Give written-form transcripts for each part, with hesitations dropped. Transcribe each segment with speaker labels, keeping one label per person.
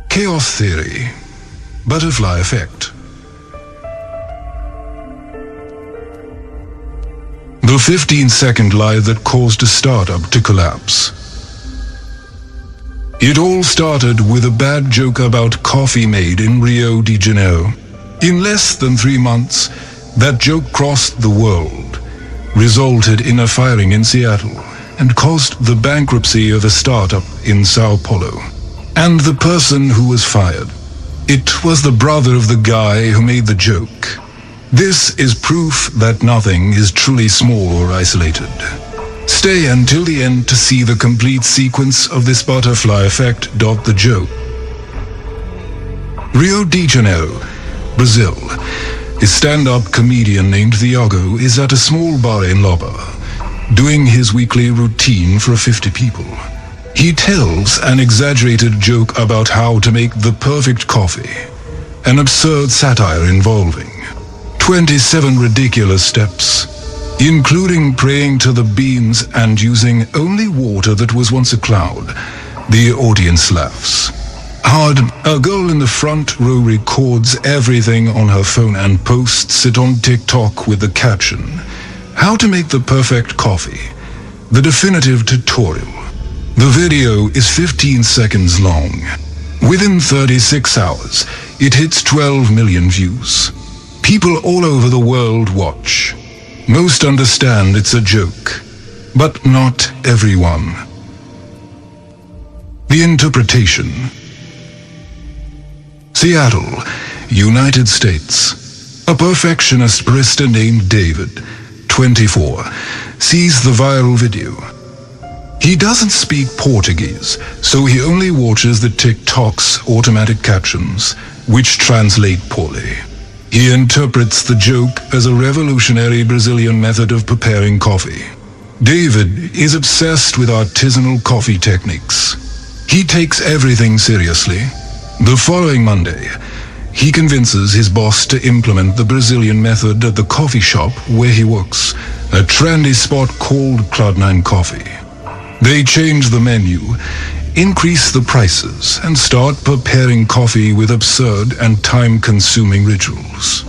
Speaker 1: Chaos theory. Butterfly effect. The 15-second lie that caused a startup to collapse. It all started with a bad joke about coffee made in Rio de Janeiro. In less than 3 months, that joke crossed the world, resulted in a firing in Seattle, and caused the bankruptcy of a startup in Sao Paulo. And the person who was fired, it was the brother of the guy who made the joke. This is proof that nothing is truly small or isolated. Stay until the end to see the complete sequence of this butterfly effect. The joke. Rio de Janeiro, Brazil. A stand-up comedian named Thiago is at a small bar in Lapa, doing his weekly routine for 50 people. He tells an exaggerated joke about how to make the perfect coffee, an absurd satire involving 27 ridiculous steps, including praying to the beans and using only water that was once a cloud. The audience laughs hard. A girl in the front row records everything on her phone and posts it on TikTok with the caption, "How to make the perfect coffee, the definitive tutorial." The video is 15 seconds long. Within 36 hours, it hits 12 million views. People all over the world watch. Most understand it's a joke, but not everyone. The interpretation. Seattle, United States. A perfectionist barista named David, 24, sees the viral video. He doesn't speak Portuguese, so he only watches the TikTok's automatic captions, which translate poorly. He interprets the joke as a revolutionary Brazilian method of preparing coffee. David is obsessed with artisanal coffee techniques. He takes everything seriously. The following Monday, he convinces his boss to implement the Brazilian method at the coffee shop where he works, a trendy spot called Cloud9 Coffee. They change the menu, increase the prices, and start preparing coffee with absurd and time-consuming rituals.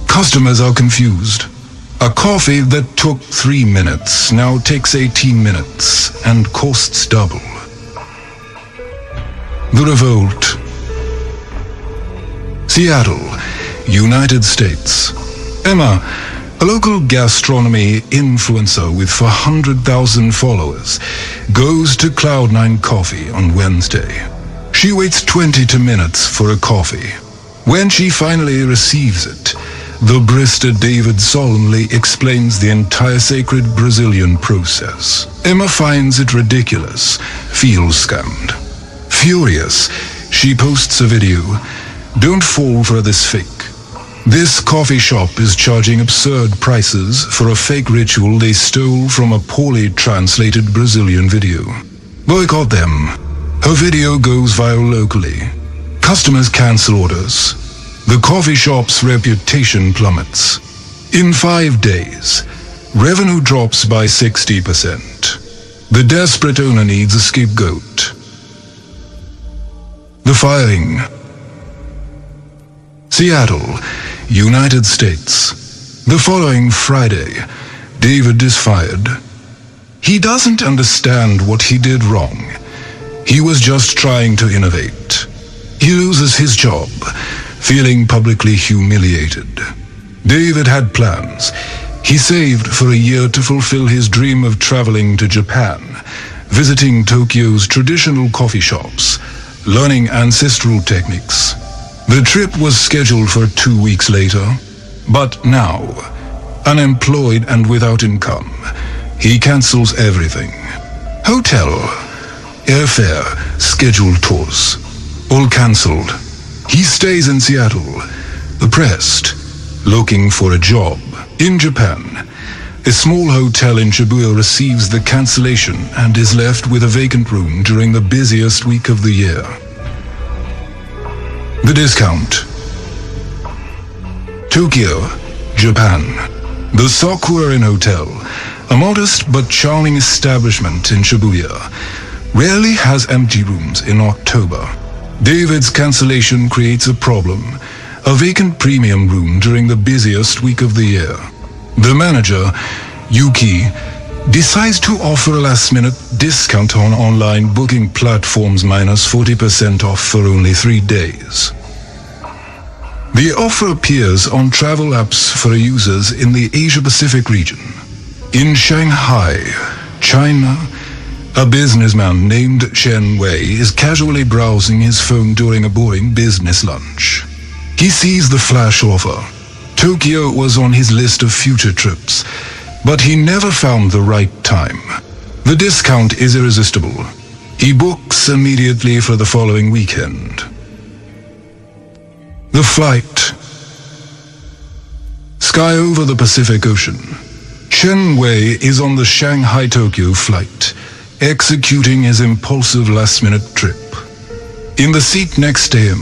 Speaker 1: Customers are confused. A coffee that took 3 minutes now takes 18 minutes and costs double. The revolt. Seattle, United States. Emma, a local gastronomy influencer with 400,000 followers, goes to Cloud9 Coffee on Wednesday. She waits 22 minutes for a coffee. When she finally receives it, the barista David solemnly explains the entire sacred Brazilian process. Emma finds it ridiculous, feels scammed. Furious, she posts a video. Don't fall for this fake. This coffee shop is charging absurd prices for a fake ritual they stole from a poorly translated Brazilian video. Boycott them. Her video goes viral locally. Customers cancel orders. The coffee shop's reputation plummets. In 5 days, revenue drops by 60%. The desperate owner needs a scapegoat. The firing. Seattle, United States. The following Friday, David is fired. He doesn't understand what he did wrong. He was just trying to innovate. He loses his job, feeling publicly humiliated. David had plans. He saved for a year to fulfill his dream of traveling to Japan, visiting Tokyo's traditional coffee shops, learning ancestral techniques. The trip was scheduled for 2 weeks later, but now, unemployed and without income, he cancels everything. Hotel, airfare, scheduled tours, all cancelled. He stays in Seattle, oppressed, looking for a job. In Japan, a small hotel in Shibuya receives the cancellation and is left with a vacant room during the busiest week of the year. The discount. Tokyo, Japan. The Sakura Hotel, a modest but charming establishment in Shibuya, rarely has empty rooms in October. David's cancellation creates a problem, a vacant premium room during the busiest week of the year. The manager, Yuki, decides to offer a last-minute discount on online booking platforms minus 40% off for only 3 days. The offer appears on travel apps for users in the Asia-Pacific region. In Shanghai, China, a businessman named Chen Wei is casually browsing his phone during a boring business lunch. He sees the flash offer. Tokyo was on his list of future trips, but he never found the right time. The discount is irresistible. He books immediately for the following weekend. The flight. Sky over the Pacific Ocean. Chen Wei is on the Shanghai-Tokyo flight, executing his impulsive last-minute trip. In the seat next to him,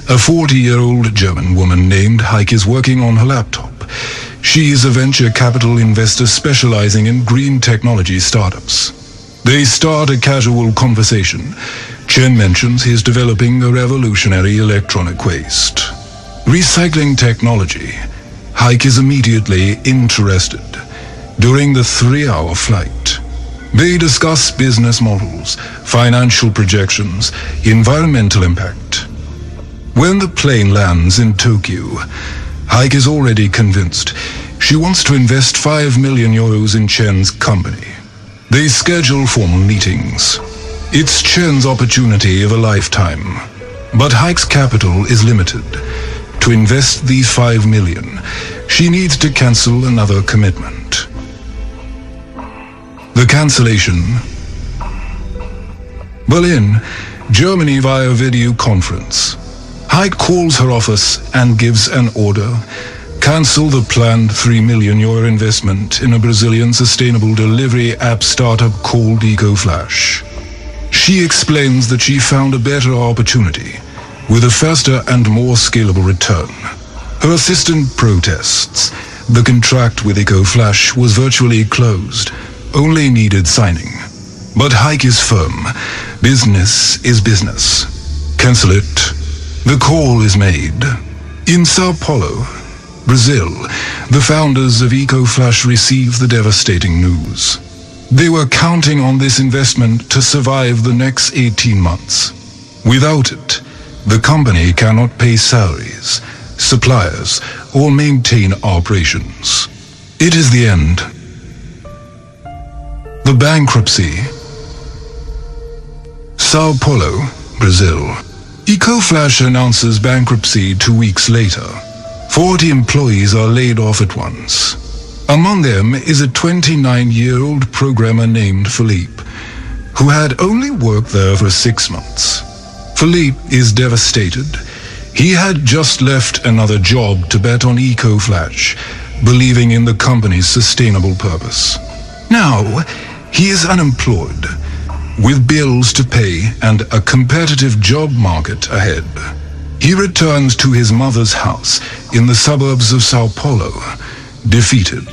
Speaker 1: a 40-year-old German woman named Heike is working on her laptop. She is a venture capital investor specializing in green technology startups. They start a casual conversation. Chen mentions he's developing a revolutionary electronic waste. Recycling technology. Heike is immediately interested. During the 3-hour flight, they discuss business models, financial projections, environmental impact. When the plane lands in Tokyo, Heike is already convinced. She wants to invest 5 million euros in Chen's company. They schedule formal meetings. It's Chen's opportunity of a lifetime. But Heike's capital is limited. To invest these 5 million, she needs to cancel another commitment. The cancellation. Berlin, Germany via video conference. Heike calls her office and gives an order. Cancel the planned 3 million euro investment in a Brazilian sustainable delivery app startup called EcoFlash. She explains that she found a better opportunity, with a faster and more scalable return. Her assistant protests. The contract with EcoFlash was virtually closed, only needed signing. But Heike is firm. Business is business. Cancel it. The call is made. In Sao Paulo, Brazil, the founders of EcoFlash received the devastating news. They were counting on this investment to survive the next 18 months. Without it, the company cannot pay salaries, suppliers, or maintain operations. It is the end. The bankruptcy. Sao Paulo, Brazil. EcoFlash announces bankruptcy 2 weeks later. 40 employees are laid off at once. Among them is a 29-year-old programmer named Philippe, who had only worked there for 6 months. Philippe is devastated. He had just left another job to bet on EcoFlash, believing in the company's sustainable purpose. Now, he is unemployed, with bills to pay and a competitive job market ahead. He returns to his mother's house in the suburbs of Sao Paulo, defeated.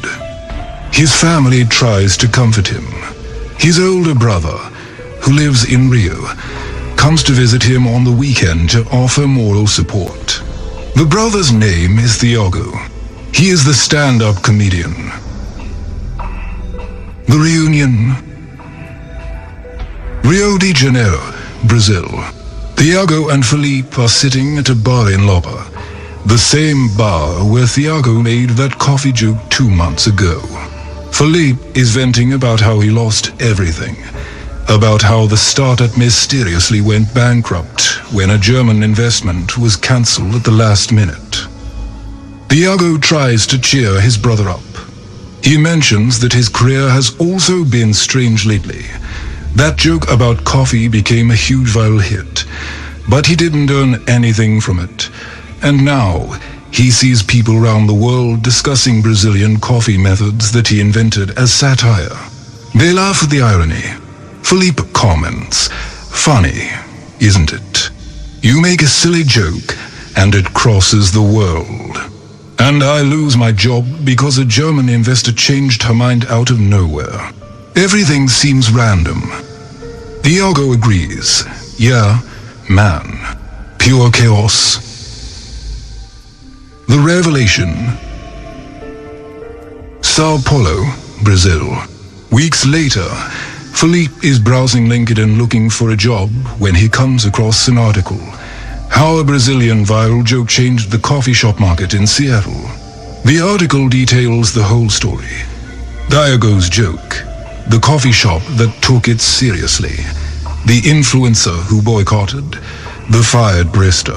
Speaker 1: His family tries to comfort him. His older brother, who lives in Rio, comes to visit him on the weekend to offer moral support. The brother's name is Thiago. He is the stand-up comedian. The reunion. Rio de Janeiro, Brazil. Thiago and Philippe are sitting at a bar in Lapa, the same bar where Thiago made that coffee joke 2 months ago. Philippe is venting about how he lost everything, about how the startup mysteriously went bankrupt when a German investment was cancelled at the last minute. Thiago tries to cheer his brother up. He mentions that his career has also been strange lately. That joke about coffee became a huge viral hit, but he didn't earn anything from it. And now, he sees people around the world discussing Brazilian coffee methods that he invented as satire. They laugh at the irony. Philippe comments, "Funny, isn't it? You make a silly joke, and it crosses the world. And I lose my job because a German investor changed her mind out of nowhere. Everything seems random." Thiago agrees. "Yeah, man. Pure chaos. The revelation. Sao Paulo, Brazil. Weeks later, Philippe is browsing LinkedIn looking for a job when he comes across an article. How a Brazilian viral joke changed the coffee shop market in Seattle. The article details the whole story. Diego's joke. The coffee shop that took it seriously. The influencer who boycotted. The fired barista.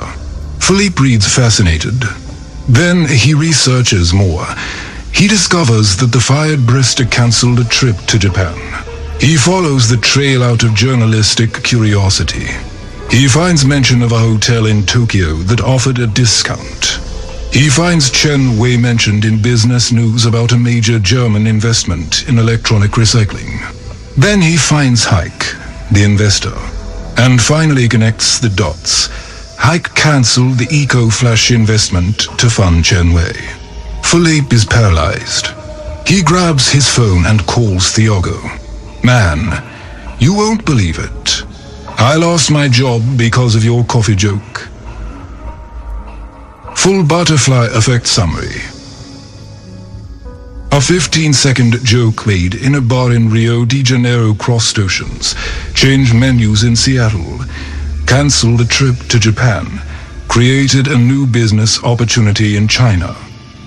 Speaker 1: Philippe reads fascinated. Then he researches more. He discovers that the fired barista cancelled a trip to Japan. He follows the trail out of journalistic curiosity. He finds mention of a hotel in Tokyo that offered a discount. He finds Chen Wei mentioned in business news about a major German investment in electronic recycling. Then he finds Hike, the investor, and finally connects the dots. Hike cancelled the Eco-Flash investment to fund Chen Wei. Philippe is paralyzed. He grabs his phone and calls Thiago. Man, you won't believe it. I lost my job because of your coffee joke. Full butterfly effect summary. A 15-second joke made in a bar in Rio de Janeiro crossed oceans, changed menus in Seattle, cancelled a trip to Japan, created a new business opportunity in China,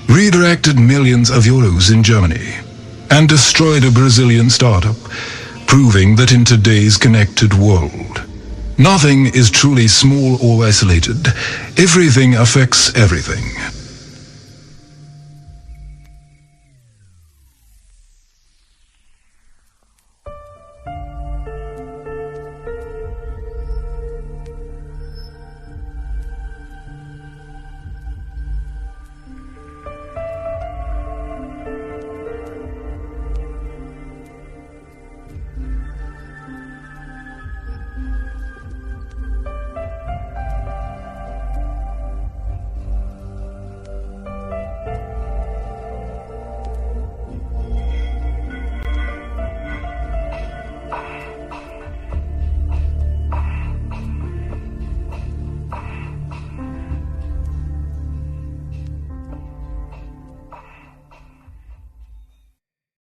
Speaker 1: redirected millions of euros in Germany, and destroyed a Brazilian startup, proving that in today's connected world, nothing is truly small or isolated. Everything affects everything.